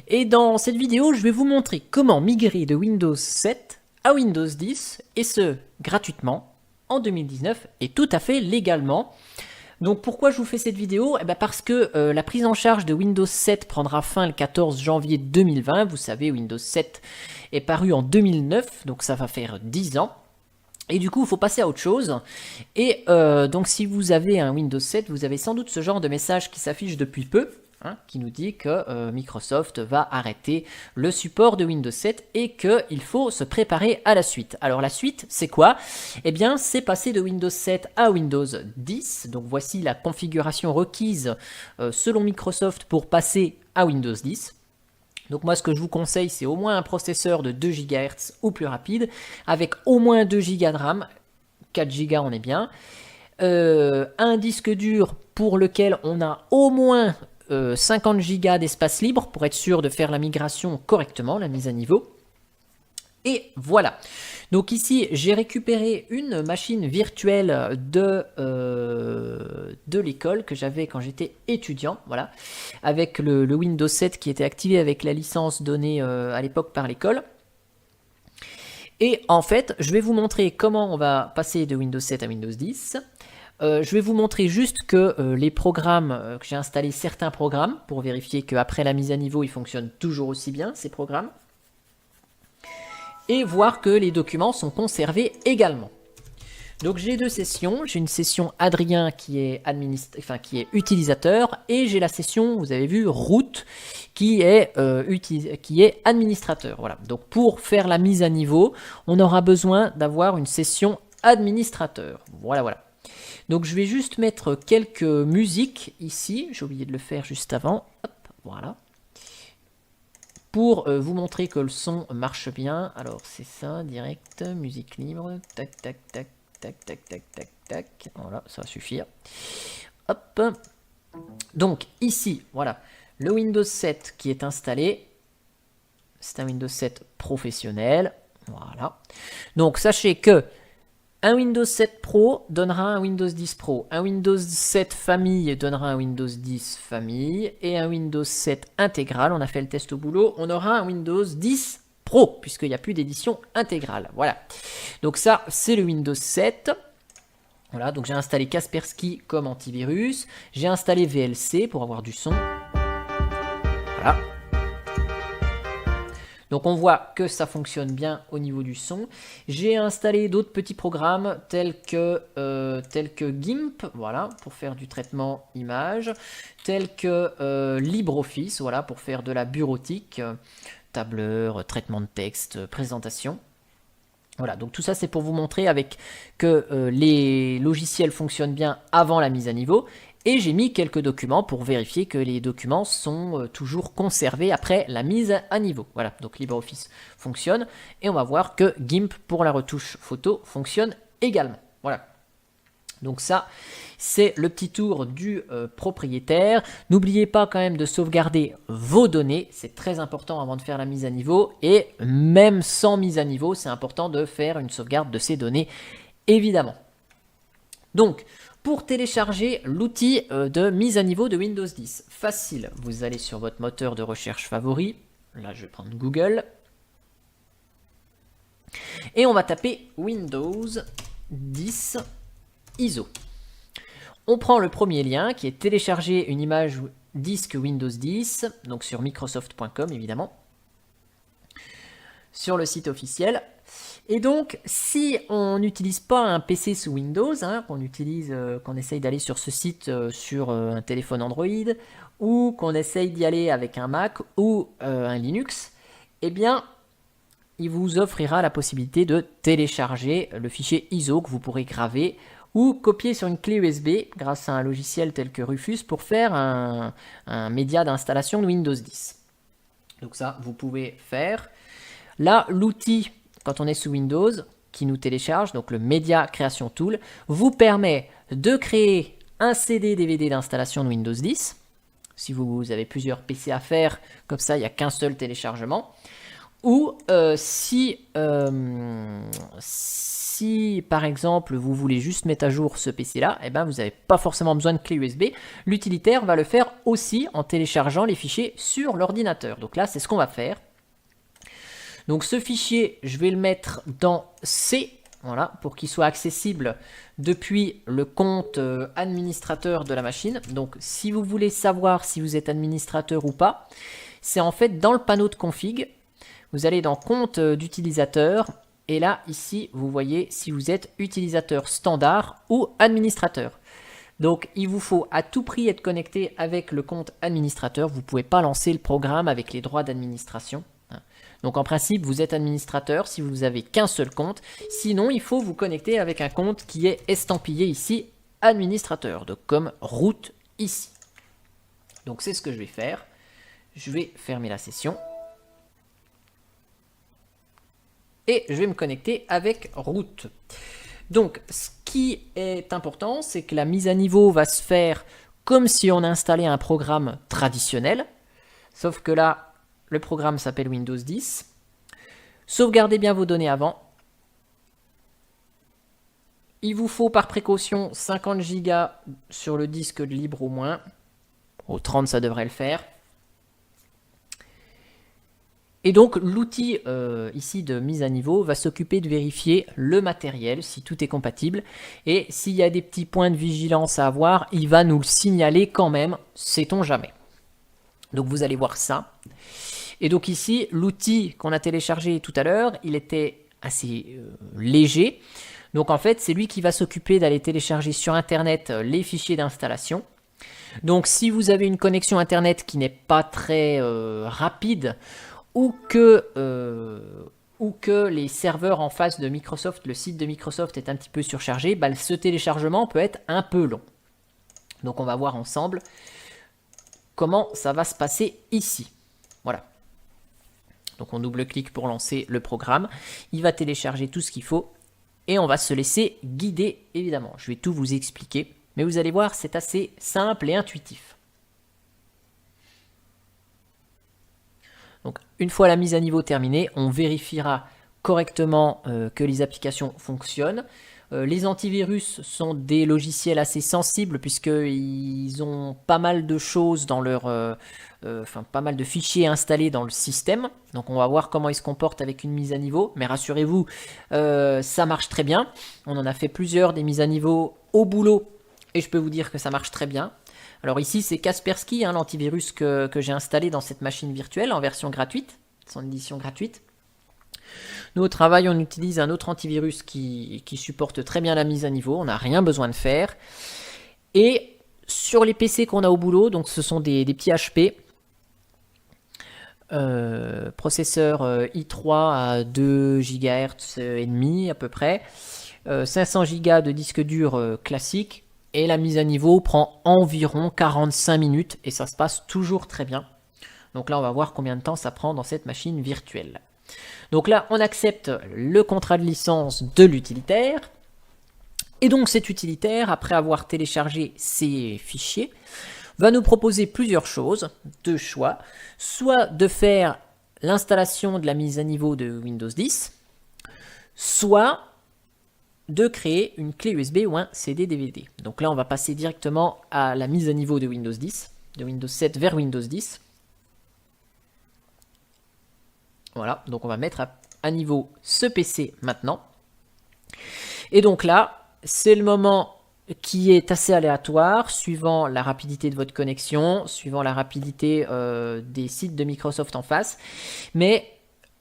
Et dans cette vidéo, je vais vous montrer comment migrer de Windows 7 à Windows 10, et ce, gratuitement, en 2019, et tout à fait légalement. Donc pourquoi je vous fais cette vidéo? Parce que la prise en charge de Windows 7 prendra fin le 14 janvier 2020. Vous savez, Windows 7 est paru en 2009, donc ça va faire 10 ans. Et du coup, il faut passer à autre chose. Et donc si vous avez un Windows 7, vous avez sans doute ce genre de message qui s'affiche depuis peu, qui nous dit que Microsoft va arrêter le support de Windows 7 et qu'il faut se préparer à la suite. Alors la suite, c'est quoi? Eh bien, c'est passer de Windows 7 à Windows 10. Donc voici la configuration requise selon Microsoft pour passer à Windows 10. Donc moi, ce que je vous conseille, c'est au moins un processeur de 2 GHz ou plus rapide, avec au moins 2 Go de RAM, 4 Go on est bien, un disque dur pour lequel on a au moins 50 Go d'espace libre pour être sûr de faire la migration correctement, la mise à niveau. Et voilà. Donc ici, j'ai récupéré une machine virtuelle de l'école que j'avais quand j'étais étudiant, voilà, avec le Windows 7 qui était activé avec la licence donnée à l'époque par l'école. Et en fait, je vais vous montrer comment on va passer de Windows 7 à Windows 10. Je vais vous montrer juste que les programmes, que j'ai installé certains programmes pour vérifier qu'après la mise à niveau, ils fonctionnent toujours aussi bien, ces programmes. Et voir que les documents sont conservés également. Donc j'ai deux sessions, j'ai une session Adrien qui est, qui est utilisateur, et j'ai la session, vous avez vu, root, qui est administrateur. Voilà. Donc pour faire la mise à niveau, on aura besoin d'avoir une session administrateur. Voilà, voilà. Donc je vais juste mettre quelques musiques ici, j'ai oublié de le faire juste avant. Hop, voilà. Pour vous montrer que le son marche bien. Alors c'est ça, direct, musique libre, tac, tac, tac, tac, tac, tac, tac, tac. Voilà, ça va suffire. Hop. Donc ici, voilà, le Windows 7 qui est installé. C'est un Windows 7 professionnel. Voilà. Donc sachez que un Windows 7 Pro donnera un Windows 10 Pro. Un Windows 7 Famille donnera un Windows 10 Famille. Et un Windows 7 Intégral, on a fait le test au boulot, on aura un Windows 10 Pro, puisqu'il n'y a plus d'édition intégrale. Voilà. Donc ça, c'est le Windows 7. Voilà, donc j'ai installé Kaspersky comme antivirus. J'ai installé VLC pour avoir du son. Voilà. Donc on voit que ça fonctionne bien au niveau du son. J'ai installé d'autres petits programmes tels que GIMP, voilà, pour faire du traitement image, tels que LibreOffice, voilà, pour faire de la bureautique, tableur, traitement de texte, présentation. Voilà, donc tout ça c'est pour vous montrer que les logiciels fonctionnent bien avant la mise à niveau. Et j'ai mis quelques documents pour vérifier que les documents sont toujours conservés après la mise à niveau. Voilà, donc LibreOffice fonctionne. Et on va voir que GIMP pour la retouche photo fonctionne également. Voilà. Donc ça, c'est le petit tour du propriétaire. N'oubliez pas quand même de sauvegarder vos données. C'est très important avant de faire la mise à niveau. Et même sans mise à niveau, c'est important de faire une sauvegarde de ces données, évidemment. Donc, pour télécharger l'outil de mise à niveau de Windows 10, facile, vous allez sur votre moteur de recherche favori, là je vais prendre Google, et on va taper Windows 10 ISO. On prend le premier lien qui est télécharger une image disque Windows 10, donc sur microsoft.com évidemment, sur le site officiel. Et donc, si on n'utilise pas un PC sous Windows, qu'on essaye d'aller sur ce site sur un téléphone Android, ou qu'on essaye d'y aller avec un Mac ou un Linux, eh bien, il vous offrira la possibilité de télécharger le fichier ISO que vous pourrez graver ou copier sur une clé USB grâce à un logiciel tel que Rufus pour faire un média d'installation de Windows 10. Donc ça, vous pouvez faire. Là, l'outil, quand on est sous Windows, qui nous télécharge, donc le Media Creation Tool, vous permet de créer un CD-DVD d'installation de Windows 10. Si vous avez plusieurs PC à faire, comme ça, il n'y a qu'un seul téléchargement. Ou si par exemple vous voulez juste mettre à jour ce PC là, eh ben, vous n'avez pas forcément besoin de clé USB. L'utilitaire va le faire aussi en téléchargeant les fichiers sur l'ordinateur. Donc là c'est ce qu'on va faire. Donc ce fichier je vais le mettre dans C, voilà, pour qu'il soit accessible depuis le compte administrateur de la machine. Donc si vous voulez savoir si vous êtes administrateur ou pas, c'est en fait dans le panneau de config. Vous allez dans compte d'utilisateur et là, ici, vous voyez si vous êtes utilisateur standard ou administrateur. Donc, il vous faut à tout prix être connecté avec le compte administrateur. Vous ne pouvez pas lancer le programme avec les droits d'administration. Donc, en principe, vous êtes administrateur si vous n'avez qu'un seul compte. Sinon, il faut vous connecter avec un compte qui est estampillé ici, administrateur, donc comme route ici. Donc, c'est ce que je vais faire. Je vais fermer la session. Et je vais me connecter avec route. Donc, ce qui est important, c'est que la mise à niveau va se faire comme si on installait un programme traditionnel. Sauf que là, le programme s'appelle Windows 10. Sauvegardez bien vos données avant. Il vous faut par précaution 50 Go sur le disque libre au moins. Au 30, ça devrait le faire. Et donc l'outil ici de mise à niveau va s'occuper de vérifier le matériel, si tout est compatible. Et s'il y a des petits points de vigilance à avoir, il va nous le signaler quand même, sait-on jamais. Donc vous allez voir ça. Et donc ici, l'outil qu'on a téléchargé tout à l'heure, il était assez léger. Donc en fait, c'est lui qui va s'occuper d'aller télécharger sur Internet les fichiers d'installation. Donc si vous avez une connexion Internet qui n'est pas très rapide, ou que les serveurs en face de Microsoft, le site de Microsoft est un petit peu surchargé, bah, ce téléchargement peut être un peu long. Donc on va voir ensemble comment ça va se passer ici. Voilà. Donc on double-clique pour lancer le programme. Il va télécharger tout ce qu'il faut et on va se laisser guider évidemment. Je vais tout vous expliquer, mais vous allez voir, c'est assez simple et intuitif. Donc, une fois la mise à niveau terminée, on vérifiera correctement que les applications fonctionnent. Les antivirus sont des logiciels assez sensibles puisqu'ils ont pas mal de choses dans leur... pas mal de fichiers installés dans le système. Donc on va voir comment ils se comportent avec une mise à niveau. Mais rassurez-vous, ça marche très bien. On en a fait plusieurs des mises à niveau au boulot et je peux vous dire que ça marche très bien. Alors ici, c'est Kaspersky, hein, l'antivirus que j'ai installé dans cette machine virtuelle en version gratuite, son édition gratuite. Nous, au travail, on utilise un autre antivirus qui supporte très bien la mise à niveau. On n'a rien besoin de faire. Et sur les PC qu'on a au boulot, donc ce sont des petits HP, processeur i3 à 2 GHz et demi à peu près, 500 Go de disque dur classique. Et la mise à niveau prend environ 45 minutes et ça se passe toujours très bien. Donc là, on va voir combien de temps ça prend dans cette machine virtuelle. Donc là, on accepte le contrat de licence de l'utilitaire. Et donc cet utilitaire, après avoir téléchargé ces fichiers, va nous proposer plusieurs choses, deux choix. Soit de faire l'installation de la mise à niveau de Windows 10, soit de créer une clé USB ou un CD-DVD. Donc là, on va passer directement à la mise à niveau de Windows 10, de Windows 7 vers Windows 10. Voilà, donc on va mettre à niveau ce PC maintenant. Et donc là, c'est le moment qui est assez aléatoire, suivant la rapidité de votre connexion, suivant la rapidité des sites de Microsoft en face. Mais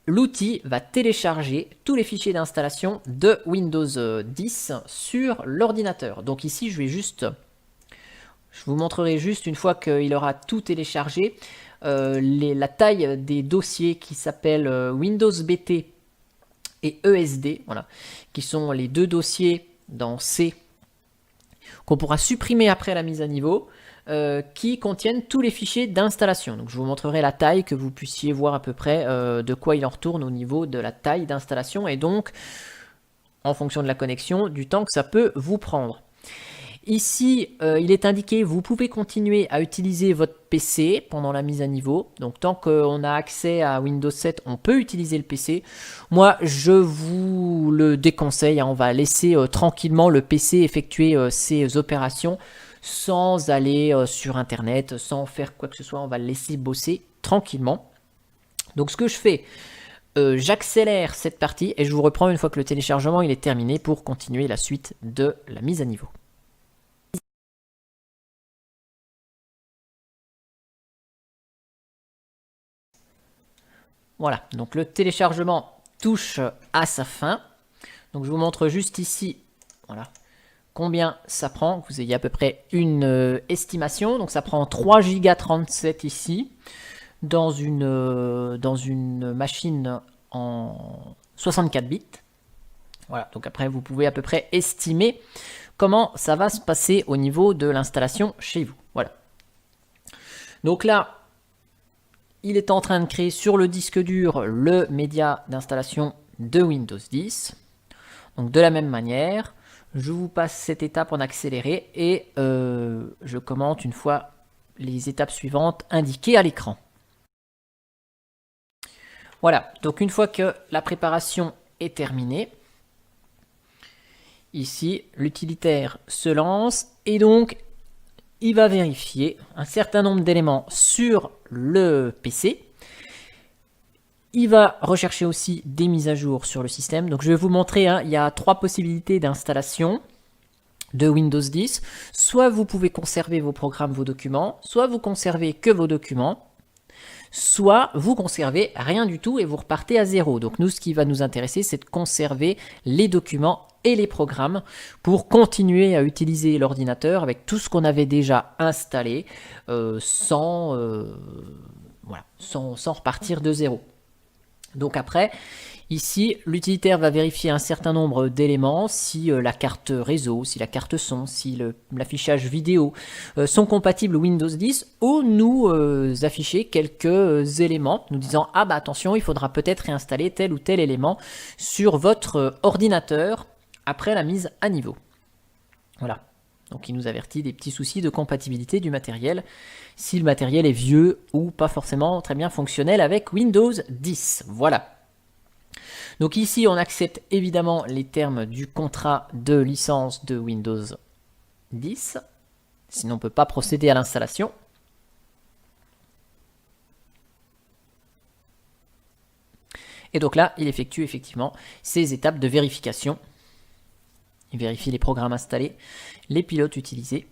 l'outil va télécharger tous les fichiers d'installation de Windows 10 sur l'ordinateur. Donc ici, je vous montrerai juste une fois qu'il aura tout téléchargé, la taille des dossiers qui s'appellent Windows BT et ESD, voilà, qui sont les deux dossiers dans C qu'on pourra supprimer après la mise à niveau, qui contiennent tous les fichiers d'installation. Donc je vous montrerai la taille, que vous puissiez voir à peu près de quoi il en retourne au niveau de la taille d'installation et donc en fonction de la connexion, du temps que ça peut vous prendre. Ici, il est indiqué, vous pouvez continuer à utiliser votre PC pendant la mise à niveau. Donc, tant qu'on a accès à Windows 7, on peut utiliser le PC. Moi, je vous le déconseille, hein. On va laisser tranquillement le PC effectuer ses opérations sans aller sur Internet, sans faire quoi que ce soit. On va le laisser bosser tranquillement. Donc, ce que je fais, j'accélère cette partie et je vous reprends une fois que le téléchargement il est terminé pour continuer la suite de la mise à niveau. Voilà, donc le téléchargement touche à sa fin. Donc je vous montre juste ici, voilà, combien ça prend, que vous ayez à peu près une estimation. Donc ça prend 3 Go 37 ici, dans une machine en 64 bits. Voilà, donc après vous pouvez à peu près estimer comment ça va se passer au niveau de l'installation chez vous. Voilà. Donc là, il est en train de créer sur le disque dur le média d'installation de Windows 10. Donc de la même manière, je vous passe cette étape en accéléré et je commente une fois les étapes suivantes indiquées à l'écran. Voilà, donc une fois que la préparation est terminée, ici l'utilitaire se lance et donc il va vérifier un certain nombre d'éléments sur le PC. Il va rechercher aussi des mises à jour sur le système. Donc je vais vous montrer, hein, il y a 3 possibilités d'installation de Windows 10. Soit vous pouvez conserver vos programmes, vos documents, soit vous conservez que vos documents, soit vous conservez rien du tout et vous repartez à zéro. Donc nous, ce qui va nous intéresser, c'est de conserver les documents et les programmes pour continuer à utiliser l'ordinateur avec tout ce qu'on avait déjà installé sans repartir de zéro. Donc après, ici, l'utilitaire va vérifier un certain nombre d'éléments, si la carte réseau, si la carte son, si l'affichage vidéo sont compatibles Windows 10, ou nous afficher quelques éléments, nous disant « Ah bah attention, il faudra peut-être réinstaller tel ou tel élément sur votre ordinateur après la mise à niveau. » Voilà. Donc il nous avertit des petits soucis de compatibilité du matériel, si le matériel est vieux ou pas forcément très bien fonctionnel avec Windows 10. Voilà. Donc ici, on accepte évidemment les termes du contrat de licence de Windows 10. Sinon, on ne peut pas procéder à l'installation. Et donc là, il effectue effectivement ces étapes de vérification. Il vérifie les programmes installés, les pilotes utilisés.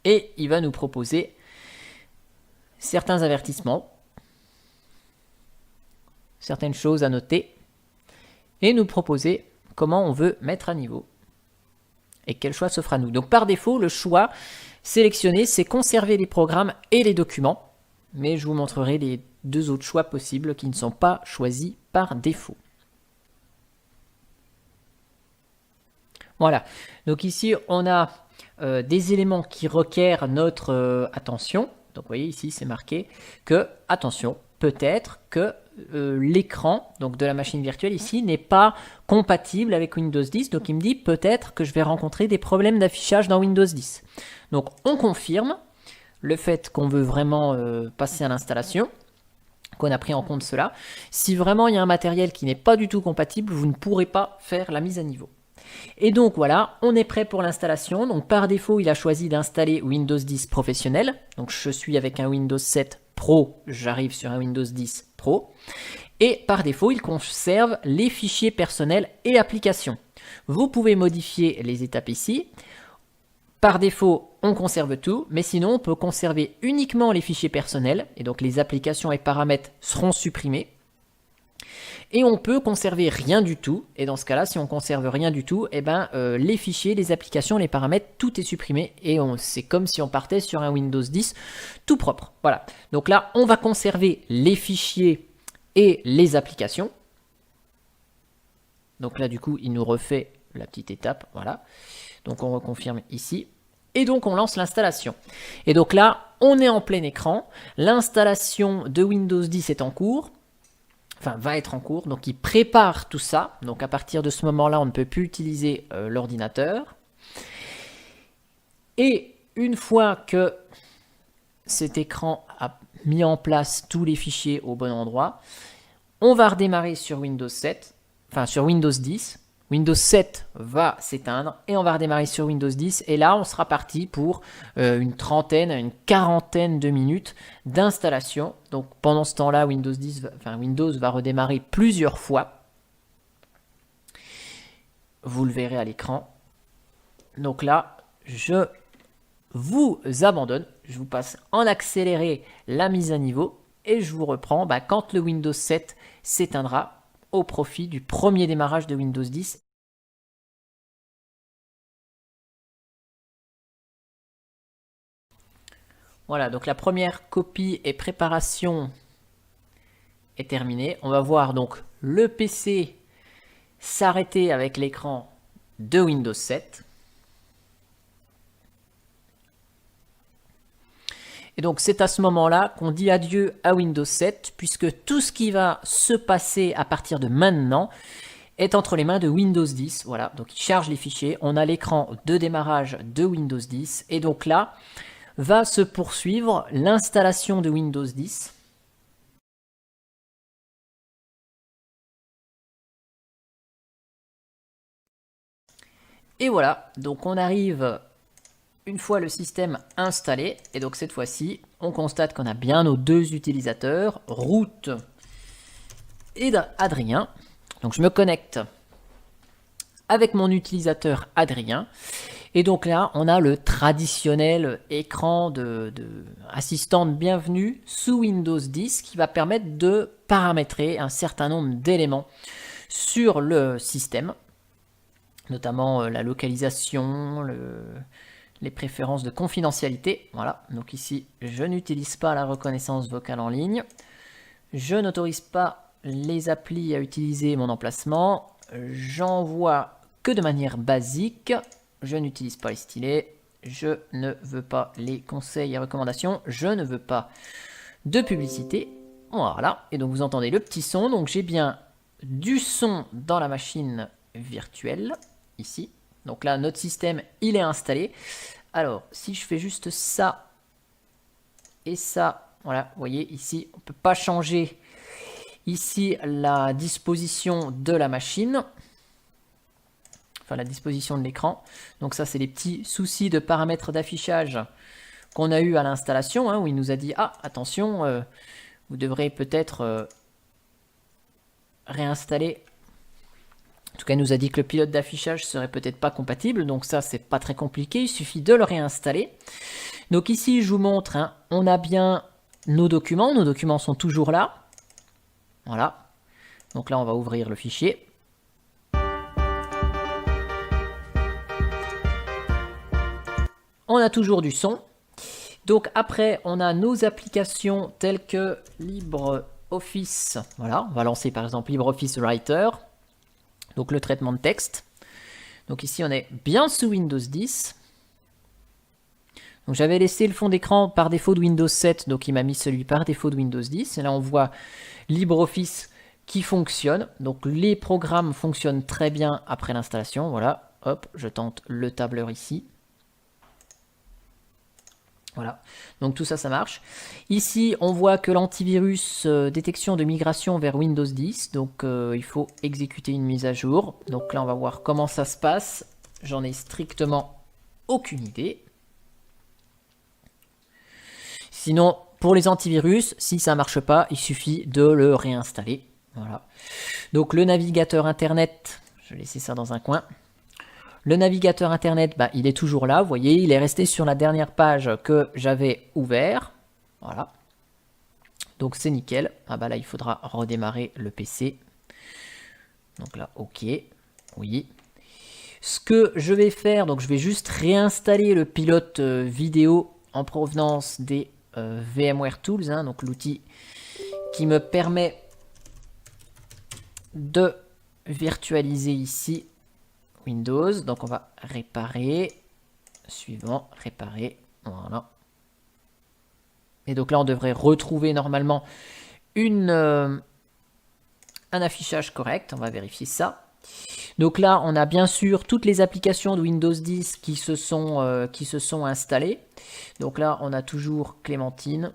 Et il va nous proposer certains avertissements, certaines choses à noter, et nous proposer comment on veut mettre à niveau et quel choix s'offre à nous. Donc par défaut, le choix sélectionné, c'est conserver les programmes et les documents, mais je vous montrerai les 2 autres choix possibles qui ne sont pas choisis par défaut. Voilà, donc ici on a des éléments qui requièrent notre attention. Donc vous voyez ici c'est marqué que, attention, peut-être que l'écran donc de la machine virtuelle ici n'est pas compatible avec Windows 10. Donc il me dit peut-être que je vais rencontrer des problèmes d'affichage dans Windows 10. Donc on confirme le fait qu'on veut vraiment passer à l'installation, qu'on a pris en compte cela. Si vraiment il y a un matériel qui n'est pas du tout compatible, vous ne pourrez pas faire la mise à niveau. Et donc voilà, on est prêt pour l'installation. Donc par défaut, il a choisi d'installer Windows 10 professionnel. Donc je suis avec un Windows 7 Pro, j'arrive sur un Windows 10 Pro. Et par défaut, il conserve les fichiers personnels et applications. Vous pouvez modifier les étapes ici. Par défaut, on conserve tout, mais sinon on peut conserver uniquement les fichiers personnels. Et donc les applications et paramètres seront supprimés. Et on peut conserver rien du tout. Et dans ce cas-là, si on conserve rien du tout, eh ben, les fichiers, les applications, les paramètres, tout est supprimé. Et c'est comme si on partait sur un Windows 10 tout propre. Voilà. Donc là, on va conserver les fichiers et les applications. Donc là, du coup, il nous refait la petite étape. Voilà. Donc on reconfirme ici. Et donc on lance l'installation. Et donc là, on est en plein écran. L'installation de Windows 10 est en cours. Enfin, va être en cours, donc il prépare tout ça. Donc à partir de ce moment-là, on ne peut plus utiliser l'ordinateur. Et une fois que cet écran a mis en place tous les fichiers au bon endroit, on va redémarrer sur Windows 7, enfin sur Windows 10. Windows 7 va s'éteindre et on va redémarrer sur Windows 10. Et là, on sera parti pour une trentaine, une quarantaine de minutes d'installation. Donc pendant ce temps-là, Windows va redémarrer plusieurs fois. Vous le verrez à l'écran. Donc là, je vous abandonne. Je vous passe en accéléré la mise à niveau et je vous reprends quand le Windows 7 s'éteindra au profit du premier démarrage de Windows 10. Voilà, donc la première copie et préparation est terminée. On va voir donc le PC s'arrêter avec l'écran de Windows 7. Et donc c'est à ce moment-là qu'on dit adieu à Windows 7, puisque tout ce qui va se passer à partir de maintenant est entre les mains de Windows 10. Voilà, donc il charge les fichiers. On a l'écran de démarrage de Windows 10. Et donc là, va se poursuivre l'installation de Windows 10. Et voilà, donc on arrive une fois le système installé. Et donc cette fois-ci, on constate qu'on a bien nos deux utilisateurs, Root et Adrien. Donc je me connecte avec mon utilisateur Adrien. Et donc là, on a le traditionnel écran de assistant de bienvenue sous Windows 10 qui va permettre de paramétrer un certain nombre d'éléments sur le système, notamment la localisation, les préférences de confidentialité. Voilà, donc ici, je n'utilise pas la reconnaissance vocale en ligne. Je n'autorise pas les applis à utiliser mon emplacement. J'envoie que de manière basique. Je n'utilise pas les stylets, je ne veux pas les conseils et recommandations, je ne veux pas de publicité. Voilà, et donc vous entendez le petit son, donc j'ai bien du son dans la machine virtuelle, ici. Donc là, notre système, il est installé. Alors, si je fais juste ça et ça, voilà, vous voyez, ici, on ne peut pas changer ici la disposition de la machine. Enfin la disposition de l'écran. Donc ça, c'est les petits soucis de paramètres d'affichage qu'on a eu à l'installation, où il nous a dit « Ah, attention, vous devrez peut-être réinstaller ». En tout cas, il nous a dit que le pilote d'affichage serait peut-être pas compatible. Donc ça, c'est pas très compliqué. Il suffit de le réinstaller. Donc ici, je vous montre, on a bien nos documents. Nos documents sont toujours là. Voilà. Donc là, on va ouvrir le fichier. On a toujours du son. Donc après, on a nos applications telles que LibreOffice. Voilà, on va lancer par exemple LibreOffice Writer. Donc le traitement de texte. Donc ici, on est bien sous Windows 10. Donc j'avais laissé le fond d'écran par défaut de Windows 7. Donc il m'a mis celui par défaut de Windows 10. Et là, on voit LibreOffice qui fonctionne. Donc les programmes fonctionnent très bien après l'installation. Voilà, hop, je tente le tableur ici. Voilà, donc tout ça, ça marche. Ici, on voit que l'antivirus détection de migration vers Windows 10, donc il faut exécuter une mise à jour. Donc là, on va voir comment ça se passe. J'en ai strictement aucune idée. Sinon, pour les antivirus, si ça ne marche pas, il suffit de le réinstaller. Voilà. Donc le navigateur Internet, je vais laisser ça dans un coin. Le navigateur Internet, il est toujours là. Vous voyez, il est resté sur la dernière page que j'avais ouvert. Voilà. Donc c'est nickel. Ah là, il faudra redémarrer le PC. Donc là, OK. Oui. Ce que je vais faire, donc je vais juste réinstaller le pilote vidéo en provenance des VMware Tools. Donc l'outil qui me permet de virtualiser ici Windows. Donc on va réparer. Suivant, réparer. Voilà. Et donc là, on devrait retrouver normalement un affichage correct. On va vérifier ça. Donc là, on a bien sûr toutes les applications de Windows 10 qui se sont installées. Donc là, on a toujours Clémentine.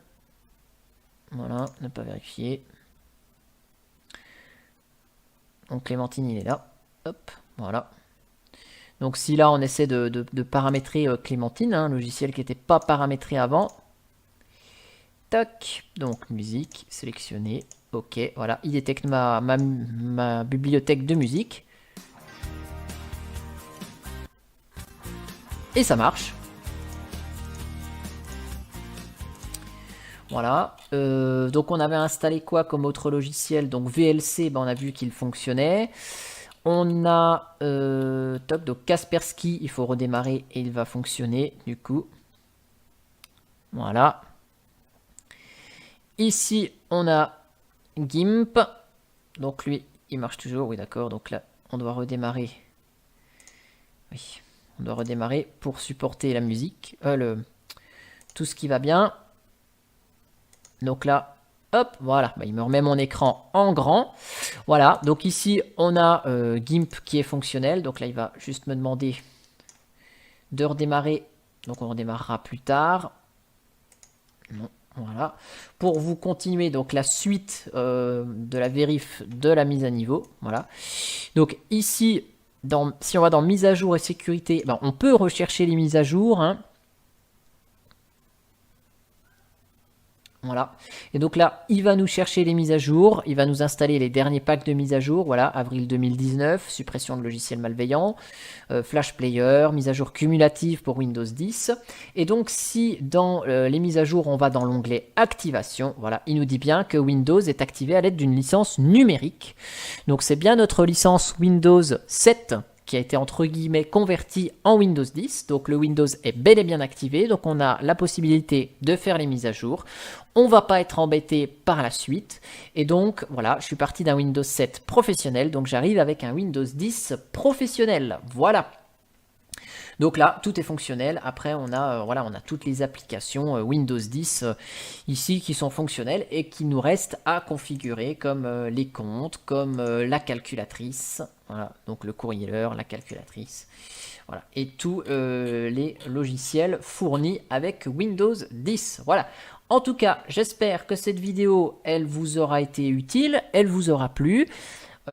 Voilà, ne pas vérifier. Donc Clémentine, il est là. Hop, voilà. Donc si là, on essaie de paramétrer Clémentine, un logiciel qui n'était pas paramétré avant. Tac, donc musique, sélectionner. Ok, voilà, il détecte ma bibliothèque de musique. Et ça marche. Voilà. Donc on avait installé quoi comme autre logiciel? Donc VLC, ben, on a vu qu'il fonctionnait. On a top, donc Kaspersky, il faut redémarrer et il va fonctionner du coup. Voilà. Ici, on a GIMP. Donc lui, il marche toujours. Oui, d'accord. Donc là, on doit redémarrer. Oui, on doit redémarrer pour supporter la musique. Tout ce qui va bien. Donc là, hop, voilà. Bah, il me remet mon écran en grand. Voilà. Donc ici, on a GIMP qui est fonctionnel. Donc là, il va juste me demander de redémarrer. Donc on redémarrera plus tard. Non. Voilà, pour vous continuer donc la suite de la vérif de la mise à niveau. Voilà, donc ici, si on va dans mise à jour et sécurité, ben, on peut rechercher les mises à jour. Hein. Voilà, et donc là, il va nous chercher les mises à jour, il va nous installer les derniers packs de mise à jour, voilà, avril 2019, suppression de logiciels malveillants, Flash Player, mise à jour cumulative pour Windows 10, et donc si dans les mises à jour, on va dans l'onglet Activation, voilà, il nous dit bien que Windows est activé à l'aide d'une licence numérique, donc c'est bien notre licence Windows 7, qui a été entre guillemets converti en Windows 10. Donc le Windows est bel et bien activé. Donc on a la possibilité de faire les mises à jour. On va pas être embêté par la suite. Et donc voilà, je suis parti d'un Windows 7 professionnel. Donc j'arrive avec un Windows 10 professionnel. Voilà. Donc là, tout est fonctionnel. Après, on a, voilà, on a toutes les applications Windows 10 ici qui sont fonctionnelles et qui nous restent à configurer comme les comptes, comme la calculatrice. Voilà, donc le courrier, la calculatrice. Voilà, et tous les logiciels fournis avec Windows 10. Voilà. En tout cas, j'espère que cette vidéo, elle vous aura été utile, elle vous aura plu.